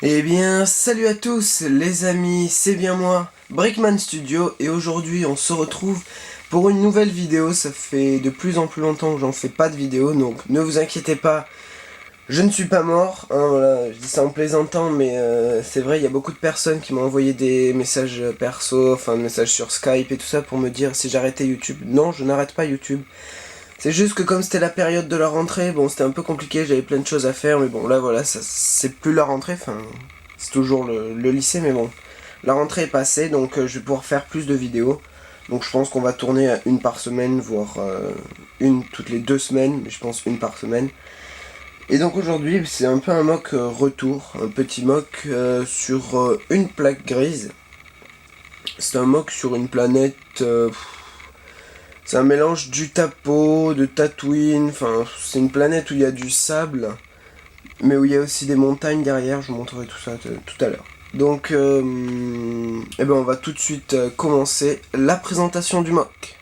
Eh bien, salut à tous les amis, c'est bien moi, Brickman Studio, et aujourd'hui on se retrouve pour une nouvelle vidéo. Ça fait de plus en plus longtemps que j'en fais pas de vidéo, donc ne vous inquiétez pas, je ne suis pas mort, hein, voilà, je dis ça en plaisantant, mais c'est vrai, il y a beaucoup de personnes qui m'ont envoyé des messages perso, enfin des messages sur Skype et tout ça pour me dire si j'arrêtais YouTube. Non, je n'arrête pas YouTube. C'est juste que comme c'était la période de la rentrée, bon c'était un peu compliqué, j'avais plein de choses à faire, mais bon là voilà, c'est plus la rentrée, enfin c'est toujours le lycée, mais bon. La rentrée est passée, donc je vais pouvoir faire plus de vidéos. Donc je pense qu'on va tourner une par semaine, voire une toutes les 2 semaines, mais je pense une par semaine. Et donc aujourd'hui c'est un peu un mock retour, un petit mock sur une plaque grise. C'est un mock sur une planète... c'est un mélange du Tapo, de Tatooine, enfin c'est une planète où il y a du sable, mais où il y a aussi des montagnes derrière, je vous montrerai tout ça tout à l'heure. Donc, eh ben on va tout de suite commencer la présentation du mock.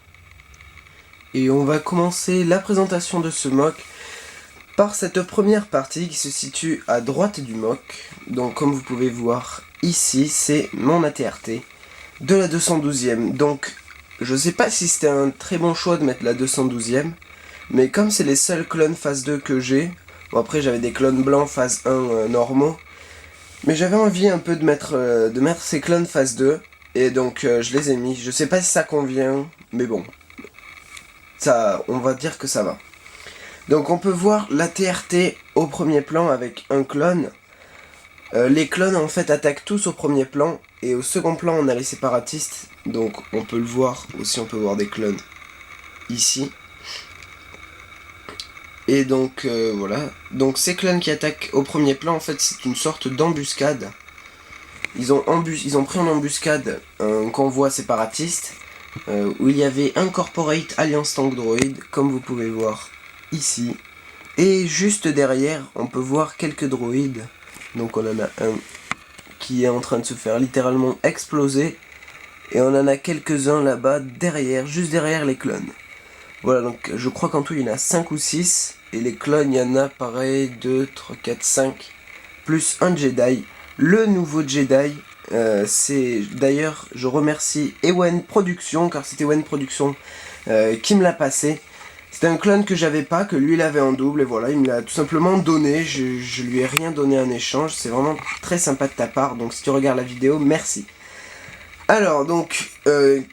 Et on va commencer la présentation de ce mock par cette première partie qui se situe à droite du mock. Donc comme vous pouvez voir ici, c'est mon ATRT de la 212e. Donc je sais pas si c'était un très bon choix de mettre la 212e, mais comme c'est les seuls clones phase 2 que j'ai, bon après j'avais des clones blancs phase 1 normaux, mais j'avais envie un peu de mettre ces clones phase 2, et donc je les ai mis. Je sais pas si ça convient, mais bon, ça, on va dire que ça va. Donc on peut voir la TRT au premier plan avec un clone. Les clones en fait attaquent tous au premier plan, et au second plan on a les séparatistes, donc on peut le voir aussi, on peut voir des clones ici. Et donc voilà, donc ces clones qui attaquent au premier plan en fait c'est une sorte d'embuscade. Ils ont pris en embuscade un convoi séparatiste où il y avait un Corporate Alliance Tank Droid, comme vous pouvez voir ici. Et juste derrière on peut voir quelques droïdes. Donc on en a un qui est en train de se faire littéralement exploser. Et on en a quelques-uns là-bas, derrière, juste derrière les clones. Voilà, donc je crois qu'en tout il y en a 5 ou 6. Et les clones, il y en a pareil, 2, 3, 4, 5. Plus un Jedi. Le nouveau Jedi, c'est... D'ailleurs, je remercie Ewen Productions, car c'était Ewen Productions qui me l'a passé. C'était un clone que j'avais pas, que lui il avait en double, et voilà, il me l'a tout simplement donné, je lui ai rien donné en échange, c'est vraiment très sympa de ta part, donc si tu regardes la vidéo, merci. Alors donc,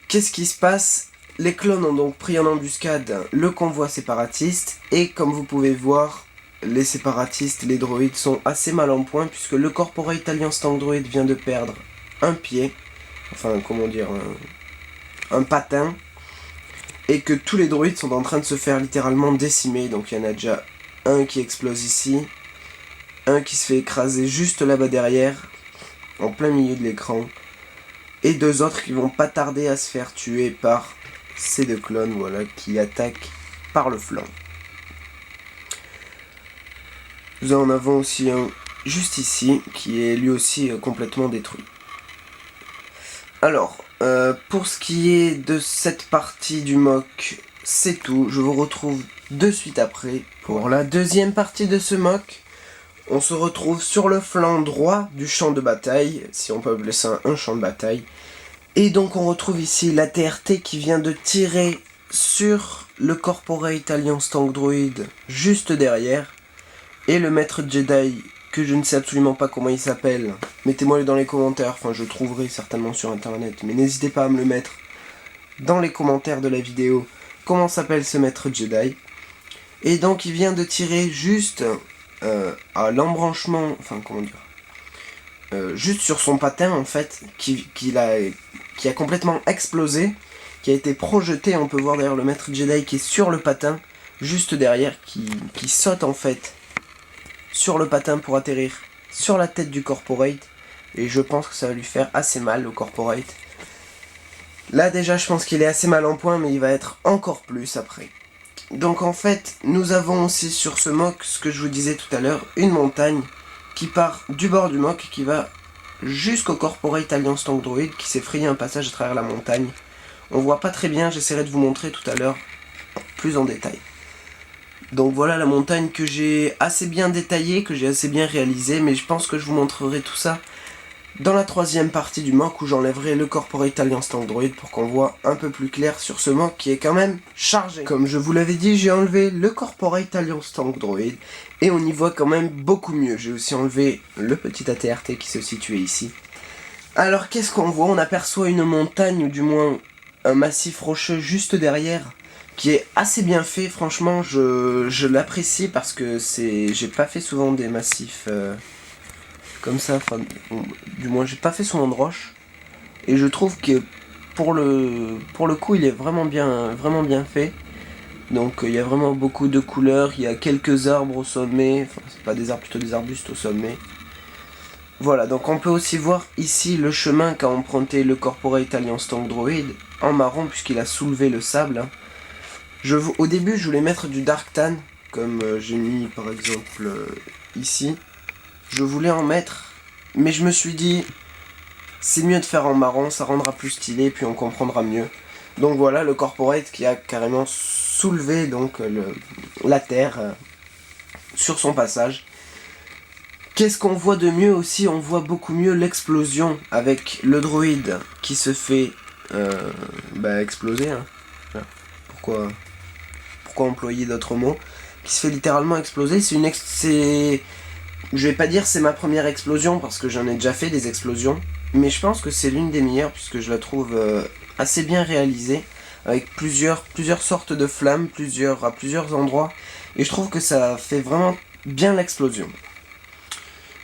qu'est-ce qui se passe? Les clones ont donc pris en embuscade le convoi séparatiste, et comme vous pouvez voir, les séparatistes, les droïdes sont assez mal en point, puisque le Corporate Alliance Tank Droid vient de perdre un pied, enfin comment dire, un patin, et que tous les droïdes sont en train de se faire littéralement décimer. Donc il y en a déjà un qui explose ici, un qui se fait écraser juste là-bas derrière, en plein milieu de l'écran, et 2 autres qui vont pas tarder à se faire tuer par ces 2 clones, voilà, qui attaquent par le flanc. Nous en avons aussi un juste ici, qui est lui aussi complètement détruit. Alors, pour ce qui est de cette partie du mock, c'est tout. Je vous retrouve de suite après pour la deuxième partie de ce mock. On se retrouve sur le flanc droit du champ de bataille, si on peut appeler ça un champ de bataille. Et donc on retrouve ici la TRT qui vient de tirer sur le Corporate Alliance Tank Droid juste derrière. Et le maître Jedi, que je ne sais absolument pas comment il s'appelle, mettez-moi-le dans les commentaires, enfin je trouverai certainement sur internet, mais n'hésitez pas à me le mettre dans les commentaires de la vidéo, comment s'appelle ce maître Jedi. Et donc il vient de tirer juste à l'embranchement, enfin comment dire, juste sur son patin en fait, qui a complètement explosé, qui a été projeté. On peut voir d'ailleurs le maître Jedi qui est sur le patin, juste derrière, qui saute en fait sur le patin pour atterrir sur la tête du Corporate, et je pense que ça va lui faire assez mal au Corporate. Là déjà je pense qu'il est assez mal en point, mais il va être encore plus après. Donc en fait nous avons aussi sur ce mock, ce que je vous disais tout à l'heure, une montagne qui part du bord du mock, qui va jusqu'au Corporate Alliance Tank Droid, qui s'est frayé un passage à travers la montagne. On voit pas très bien, j'essaierai de vous montrer tout à l'heure plus en détail. Donc voilà la montagne que j'ai assez bien détaillée, que j'ai assez bien réalisée, mais je pense que je vous montrerai tout ça dans la troisième partie du mock où j'enlèverai le Corporate Alliance Tank Droid pour qu'on voit un peu plus clair sur ce mock qui est quand même chargé. Comme je vous l'avais dit, j'ai enlevé le Corporate Alliance Tank Droid et on y voit quand même beaucoup mieux. J'ai aussi enlevé le petit AT-RT qui se situait ici. Alors qu'est-ce qu'on voit? On aperçoit une montagne ou du moins un massif rocheux juste derrière qui est assez bien fait. Franchement je l'apprécie parce que j'ai pas fait souvent des massifs comme ça, enfin, du moins j'ai pas fait souvent de roche et je trouve que pour le coup il est vraiment bien fait. Donc il y a vraiment beaucoup de couleurs, il y a quelques arbres au sommet, enfin c'est pas des arbres, plutôt des arbustes au sommet. Voilà, donc on peut aussi voir ici le chemin qu'a emprunté le Corporate Alliance Tank Droid en marron puisqu'il a soulevé le sable. Au début je voulais mettre du Dark Tan comme j'ai mis par exemple ici. Je voulais en mettre, mais je me suis dit, c'est mieux de faire en marron, ça rendra plus stylé, puis on comprendra mieux. Donc voilà, le Corporate qui a carrément soulevé donc la terre sur son passage. Qu'est-ce qu'on voit de mieux aussi? On voit beaucoup mieux l'explosion avec le droïde qui se fait exploser. Hein. Pourquoi employer d'autres mots? Qui se fait littéralement exploser. Je vais pas dire c'est ma première explosion parce que j'en ai déjà fait des explosions, mais je pense que c'est l'une des meilleures puisque je la trouve assez bien réalisée avec plusieurs sortes de flammes à plusieurs endroits et je trouve que ça fait vraiment bien l'explosion.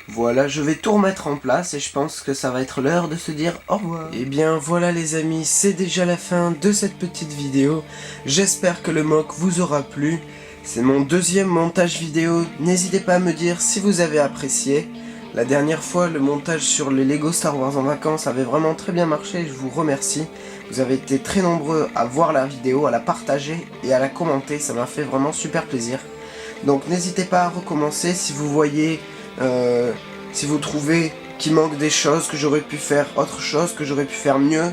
Voilà, je vais tout remettre en place et je pense que ça va être l'heure de se dire au revoir. Et bien voilà les amis, c'est déjà la fin de cette petite vidéo. J'espère que le mock vous aura plu. C'est mon deuxième montage vidéo, n'hésitez pas à me dire si vous avez apprécié. La dernière fois, le montage sur les Lego Star Wars en vacances avait vraiment très bien marché, je vous remercie. Vous avez été très nombreux à voir la vidéo, à la partager et à la commenter, ça m'a fait vraiment super plaisir. Donc n'hésitez pas à recommencer si vous voyez, si vous trouvez qu'il manque des choses, que j'aurais pu faire autre chose, que j'aurais pu faire mieux.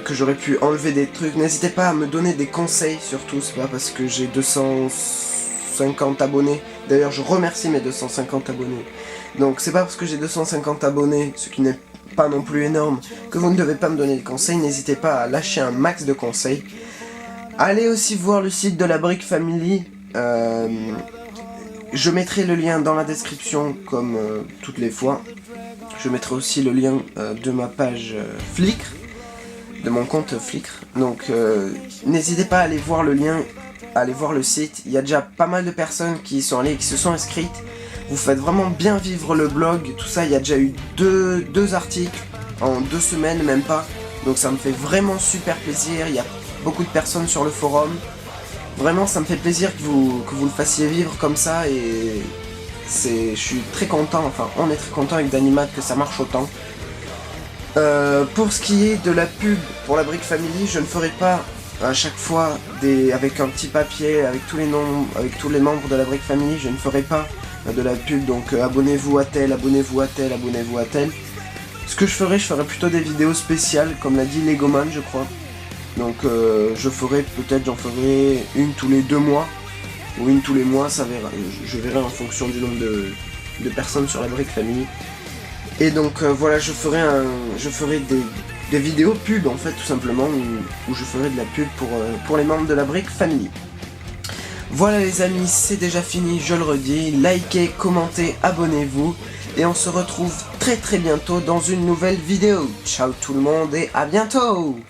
Que j'aurais pu enlever des trucs, n'hésitez pas à me donner des conseils surtout, c'est pas parce que j'ai 250 abonnés, d'ailleurs je remercie mes 250 abonnés, donc c'est pas parce que j'ai 250 abonnés, ce qui n'est pas non plus énorme, que vous ne devez pas me donner de conseils, n'hésitez pas à lâcher un max de conseils. Allez aussi voir le site de la Brick Family, je mettrai le lien dans la description comme toutes les fois, je mettrai aussi le lien de ma page Flickr, de mon compte Flickr, donc n'hésitez pas à aller voir le lien, à aller voir le site, il y a déjà pas mal de personnes qui sont allées et qui se sont inscrites, vous faites vraiment bien vivre le blog, tout ça, il y a déjà eu deux articles en 2 semaines, même pas, donc ça me fait vraiment super plaisir, il y a beaucoup de personnes sur le forum, vraiment ça me fait plaisir que vous le fassiez vivre comme ça et je suis très content, enfin on est très content avec Danimat que ça marche autant. Pour ce qui est de la pub pour la Brick Family, je ne ferai pas à chaque fois avec un petit papier, avec tous les membres de la Brick Family, je ne ferai pas de la pub, donc abonnez-vous à tel, abonnez-vous à tel, abonnez-vous à tel. Ce que je ferai plutôt des vidéos spéciales, comme l'a dit Legoman je crois. Donc j'en ferai une tous les 2 mois, ou une tous les mois, ça verra. Je verrai en fonction du nombre de personnes sur la Brick Family. Et donc voilà, je ferai des vidéos pub en fait tout simplement où je ferai de la pub pour les membres de la Brick Family. Voilà les amis, c'est déjà fini, je le redis, likez, commentez, abonnez-vous et on se retrouve très bientôt dans une nouvelle vidéo. Ciao tout le monde et à bientôt!